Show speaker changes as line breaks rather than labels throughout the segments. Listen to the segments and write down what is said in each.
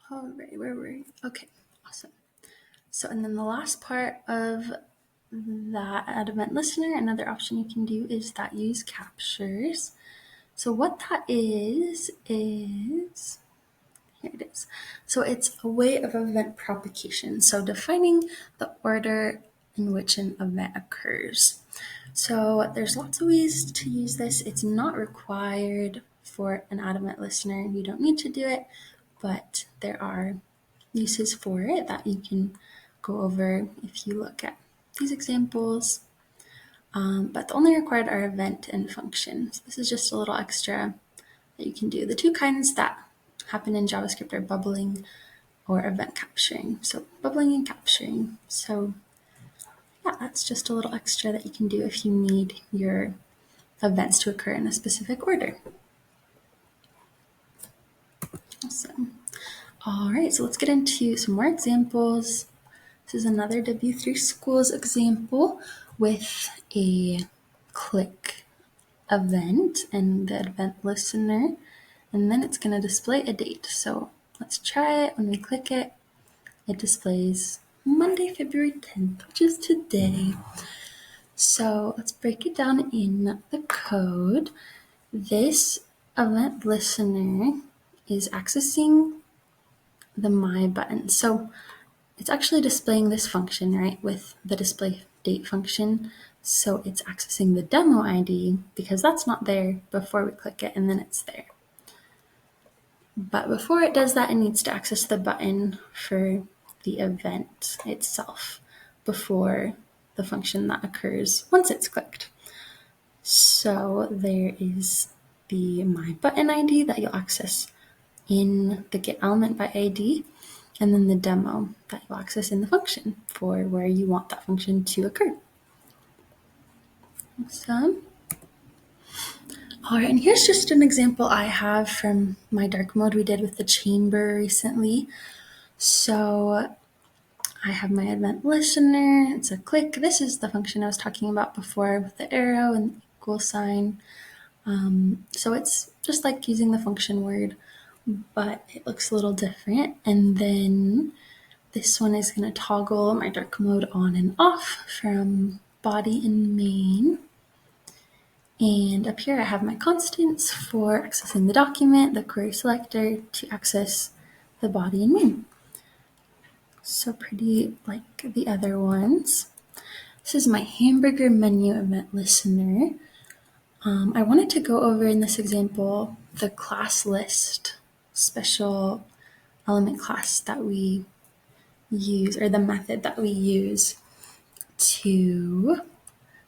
All right, where were we? Okay, awesome. So, and then the last part of that add event listener, another option you can do is that use captures. So what that is here it is. So it's a way of event propagation. So defining the order in which an event occurs. So there's lots of ways to use this. It's not required for an add event listener. You don't need to do it, but there are uses for it that you can go over if you look at these examples. But the only required are event and function. So this is just a little extra that you can do. The two kinds that happen in JavaScript are bubbling or event capturing. So bubbling and capturing. So yeah, that's just a little extra that you can do if you need your events to occur in a specific order. Awesome. All right, so let's get into some more examples. This is another W3 Schools example with a click event and the event listener, and then it's going to display a date. So let's try it. When we click it, it displays Monday, February 10th, which is today. So let's break it down in the code. This event listener is accessing the My button. So it's actually displaying this function, right, with the display date function. So it's accessing the demo ID because that's not there before we click it, and then it's there. But before it does that, it needs to access the button for the event itself before the function that occurs once it's clicked. So there is the My Button ID that you'll access in the get element by ID, and then the demo that you'll access in the function for where you want that function to occur. Awesome. All right, and here's just an example I have from my dark mode we did with the chamber recently. So I have my event listener, it's a click. This is the function I was talking about before with the arrow and the equal sign. So it's just like using the function word, but it looks a little different. And then this one is going to toggle my dark mode on and off from body and main. And up here I have my constants for accessing the document, the query selector to access the body and main. So pretty like the other ones. This is my hamburger menu event listener. I wanted to go over in this example the class list special element class that we use, or the method that we use to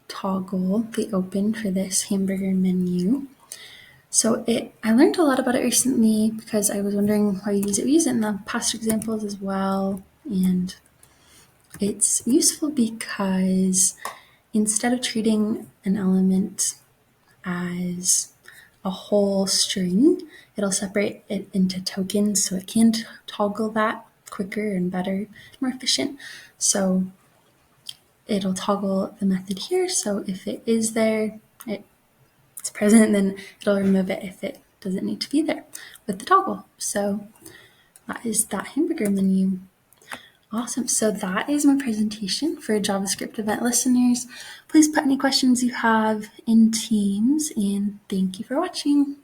toggle the open for this hamburger menu. So I learned a lot about it recently because I was wondering how you use it. We use it in the past examples as well, and it's useful because instead of treating an element as a whole string, it'll separate it into tokens so it can toggle that quicker and better, more efficient. So it'll toggle the method here. So if it is there, it's present, then it'll remove it if it doesn't need to be there with the toggle. So that is that hamburger menu. Awesome. So that is my presentation for JavaScript event listeners. Please put any questions you have in Teams, and thank you for watching.